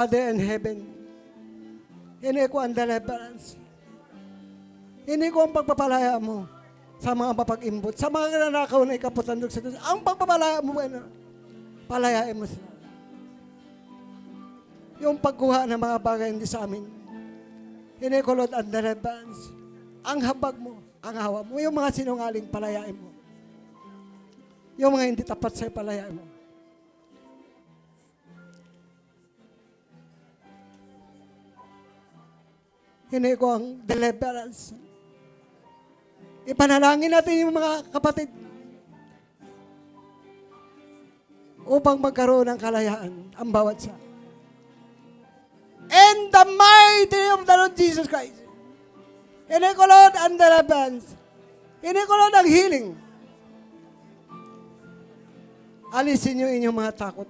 Father in heaven, hindi ko ang deliverance. Hindi ko ang pagpapalaya mo sa mga mapag-imbot, sa mga nanakaw na ikaputandog sa Diyos. Ang pagpapalaya mo, palayain mo sila. Yung pagkuha ng mga bagay hindi sa amin. Hindi ko, Lord, ang deliverance. Ang habag mo, ang hawa mo, yung mga sinungaling, palayain mo. Yung mga hindi tapat sa'yo, palayain mo. Hindi ko ang deliverance. Ipanalangin natin yung mga kapatid upang magkaroon ng kalayaan ang bawat isa. In the mighty name of the Lord Jesus Christ. Hindi ko, Lord, ang deliverance. Hindi ko, Lord, ang healing. Alisin niyo inyong mga takot.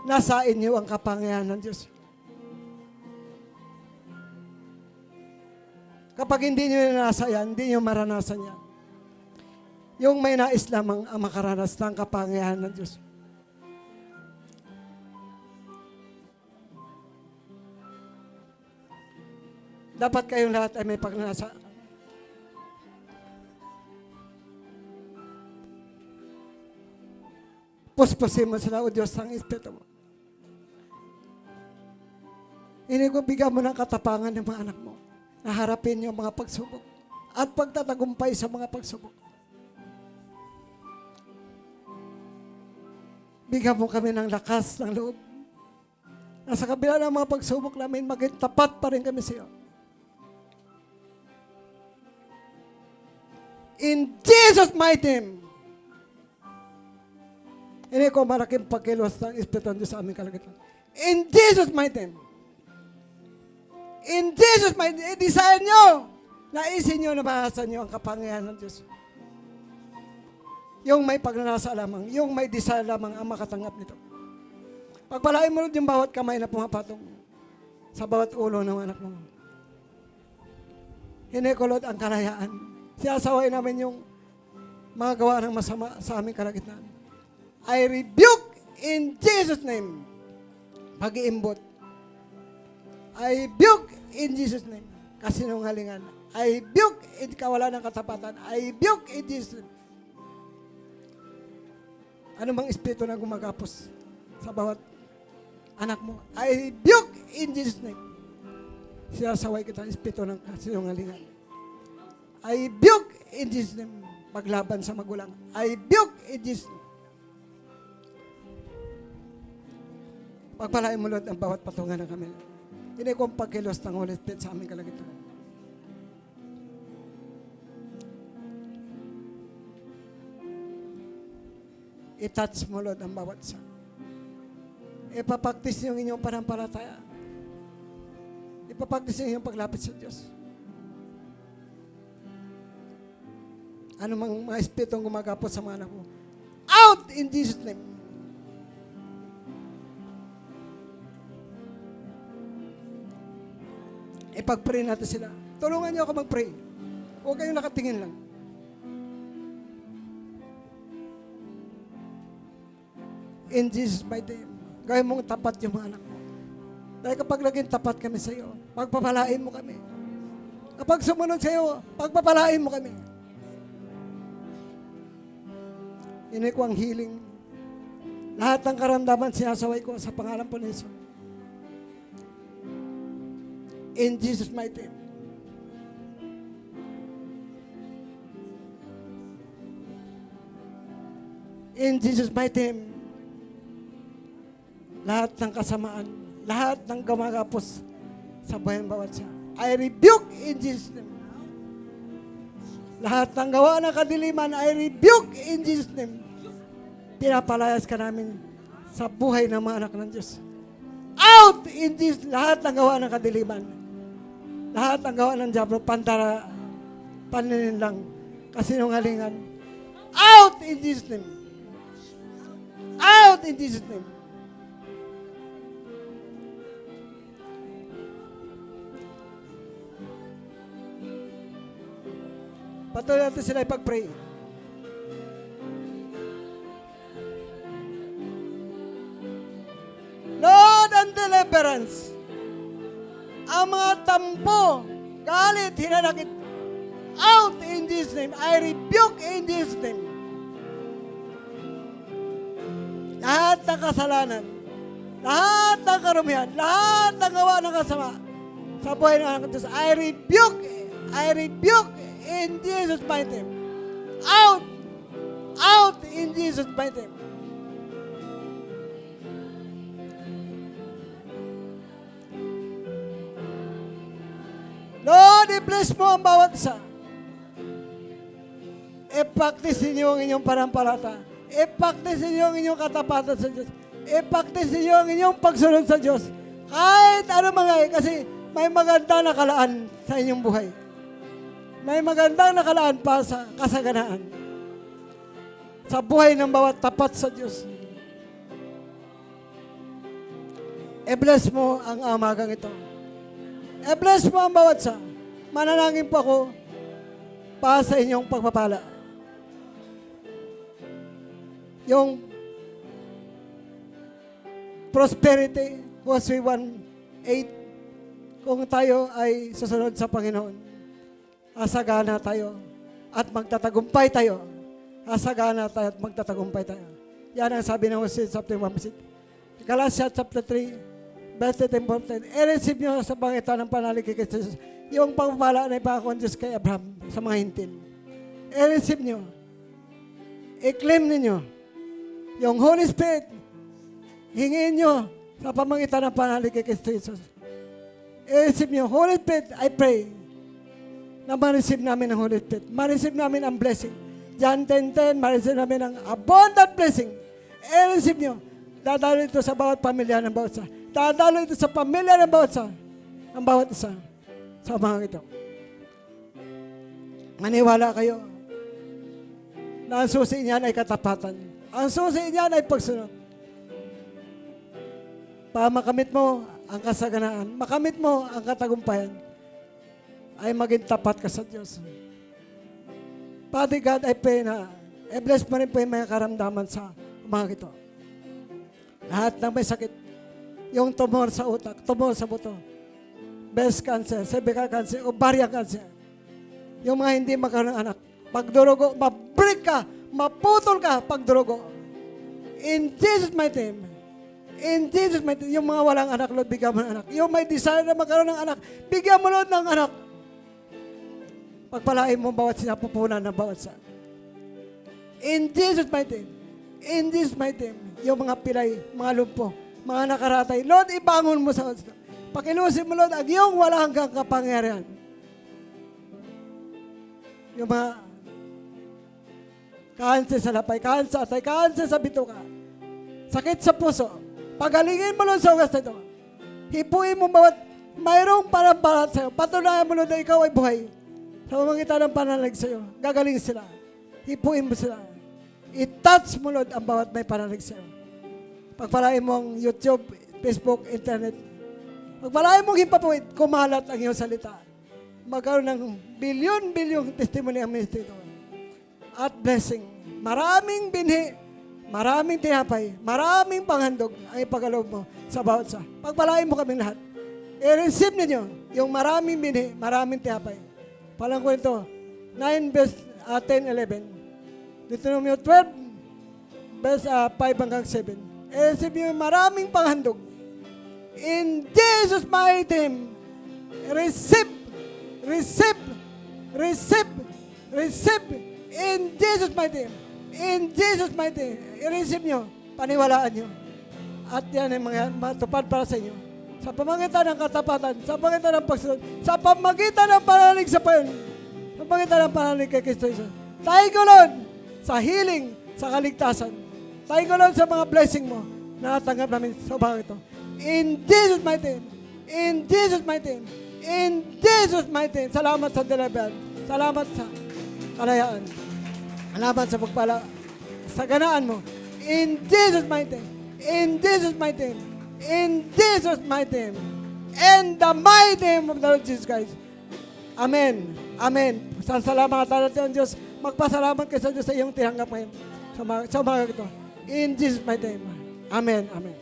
Nasa inyo ang kapangyarihan ng Diyos. Kapag hindi nyo nasa yan, hindi nyo maranasan yan. Yung may nais lamang ang makaranas ng kapangyarihan ng Diyos. Dapat kayong lahat ay may pagnanasa. Puspusin mo sila, O Diyos, ang Espiritu mo. Hindi ko bigyan mo ng katapangan ng mga anak mo. Naharapin yung mga pagsubok at pagtatagumpay sa mga pagsubok. Bigyan mo kami ng lakas ng loob na sa kabila ng mga pagsubok namin, maging tapat pa rin kami sa iyo. In Jesus' mighty name, hindi ko malaking pagkilos ng Espiritu ng Diyos sa aming kalagitnaan. In Jesus' mighty name, in Jesus' mighty name, desire nyo, naisin nyo, nabahasan nyo ang kapangyarihan ng Diyos. Yung may pagnanasa lamang, yung may desire lamang ang makatanggap nito. Pagpalain mo yung bawat kamay na pumapatong sa bawat ulo ng anak mo. Hinikulot ang kalayaan. Siyasaway namin yung mga gawa ng masama sa aming kalagitnaan. I rebuke in Jesus' name pag-iimbot. I rebuke in Jesus' name kasinungalingan. I rebuke in kawalan ng katapatan. I rebuke in Jesus' name. Ano bang espiritu na gumagapos sa bawat anak mo? I rebuke in Jesus' name. Sinasaway kita espiritu ng kasinungalingan. I rebuke in Jesus' name paglaban sa magulang. I rebuke in Jesus' name. Pagpalain mo, Lord, ang bawat patungan ng kami. Hindi ko ang pagkilos ng Holy Spirit sa aming kalagitnaan. I-touch mo, Lord, ang bawat isa. Ipapaktis niyo ang inyong panampalataya. Ipapaktis niyo ang inyong paglapit sa Diyos. Ano mang mga espiritu ang gumagapot sa mga anak mo? Out in Jesus' name. Ipag-pray natin sila. Tulungan niyo ako mag-pray. Huwag kayong nakatingin lang. In Jesus' mighty name, gawin mong tapat yung mga anak mo. Dahil kapag naging tapat kami sa iyo, pagpapalain mo kami. Kapag sumunod sa iyo, pagpapalain mo kami. Ini ko ang healing. Lahat ng karamdaman sinasaway ko sa pangalan po ni Jesus. In Jesus' mighty name. In Jesus' mighty name. Lahat ng kasamaan, lahat ng gumagapos sa bayan bawat siya. I rebuke in Jesus' name. Lahat ng gawa ng kadiliman, I rebuke in Jesus' name. Pinapalayas ka namin sa buhay ng mga anak ng Diyos. Out in Jesus, lahat ng gawa ng kadiliman. Lahat ng gawa ng Diablo, pantara, panininlang, kasinungalingan. Out in Jesus' name. Out in Jesus' name. Patuloy natin sila ipag-pray. Lord, ang ignorance. Ang mga tampo, galit, hinanakit, out in Jesus' name. I rebuke in Jesus' name. Lahat ng kasalanan, lahat ng karumihan, lahat ng gawa ng kasama sa buhay ng anak ng Diyos, I rebuke in Jesus' mighty name. Out in Jesus' mighty name. Lord, i-bless mo ang bawat isa. I-practice ninyo ang inyong panampalataya. I-practice ninyo ang inyong katapatan sa Diyos. I-practice ninyo ang inyong pagsunod sa Diyos. Kahit ano mangyari, kasi may magandang nakalaan sa inyong buhay. May magandang nakalaan pa sa kasaganaan. Sa buhay ng bawat tapat sa Diyos. I-bless mo ang amagang ito. I-bless mo ang bawat isa. Mananangin po ako para sa inyong pagpapala. Yung prosperity, Joshua 1:8, kung tayo ay susunod sa Panginoon, asagana tayo at magtatagumpay tayo. Asagana tayo at magtatagumpay tayo. Yan ang sabi ng Hosea chapter 1. Galatians chapter 3, verse 10. I-receive nyo sa pangitan ng panalig kay Jesus yung pagpapala na ipangako ng Diyos kay Abraham sa mga hintil. I-receive nyo. I-claim ninyo. Yung Holy Spirit, hingin nyo sa pamagitan ng panalig kay Jesus. I-receive nyo. Holy Spirit, I pray na ma-receive namin ang Holy Spirit. Ma-receive namin ang blessing. John 10:10, ma-receive namin ang abundant blessing. I-receive nyo. Dadalo ito sa bawat pamilya ng bawat isa. Dadalo ito sa pamilya ng bawat isa. Ang bawat isa. Sa mga ito. Maniwala kayo na ang susi niyan ay katapatan. Ang susi niyan ay pagsunod. Para makamit mo ang kasaganaan, makamit mo ang katagumpayan, ay maging tapat ka sa Diyos. Father God, I pray na i-bless mo rin po yung mga karamdaman sa mga ito. Lahat ng may sakit, yung tumor sa utak, tumor sa buto, breast cancer, cervical cancer, ovarian cancer, yung mga hindi magkaroon ng anak, pagdurugo, mabreak ka, maputol ka, pagdurugo. In Jesus' mighty name, in Jesus' mighty name, yung mga walang anak, Lord, bigyan mo ng anak. Yung may desire na magkaroon ng anak, bigyan mo, Lord, ng anak. Pagpalain mo bawat sinapupunan ng bawat sa. In Jesus' mighty name, in Jesus' mighty name, yung mga pilay, mga lumpo, mga nakaratay, Lord, ibangon mo sa pakilusin mo, Lord, ang iyong wala hanggang kapangyarihan. Yung mga cancer sa lapay, cancer sa atay, cancer sa bituka, sakit sa puso, pagalingin mo, Lord, sa ugas na ito. Hipuin mo bawat mayroong paramparat sa'yo. Patunayan mo, Lord, na ikaw ay buhay. Sa pamagitan ng panalig sa'yo, gagaling sila. Hipuin mo sila. I-touch mo, Lord, ang bawat may panalig sa'yo. Pagpalain mo ang YouTube, Facebook, Internet. Pagpalain mong himpapuit, kumalat ang iyong salita. Magkaroon ng bilyon-bilyong testimony ang ministry ito. At blessing. Maraming binhi, maraming tinapay, maraming panghandog ang ipagalob mo sa bawat sa. Pagpalain mo kaming lahat. I-receive ninyo yung maraming binhi, maraming tinapay. Palang ko ito, 9 verse 10, 11. Deuteronomy 12, verse 5 hanggang 7. I-receive nyo yung maraming panghandog. In Jesus' mighty name, receive, receive, receive, receive. In Jesus' mighty name. In Jesus' mighty name. I-receive nyo, paniwalaan nyo. At yan ay mga matupad para sa inyo. Sa pamagitan ng katapatan, sa pamagitan ng pagsunod, sa pamagitan ng panalig sa Panginoon, sa pamagitan ng panalig kay Kristo Jesus. Tayo ko, Lord, sa healing, sa kaligtasan. Tayo ko, Lord, sa mga blessing mo na natanggap namin sa mga ito. In Jesus' mighty name. In Jesus' mighty name. In Jesus' mighty name. Salamat sa deliverance. Salamat sa kalayaan. Salamat sa pagpala. Sa ganaan mo. In Jesus' mighty name. In Jesus' mighty name. In Jesus' mighty name. In the mighty name of the Lord Jesus Christ. Amen. Amen. Salamat tayo natin ang Diyos. Magpasalamat kayo sa Diyos sa iyong tinanggap ngayon. Sa mga ito. In Jesus' mighty name. Amen. Amen.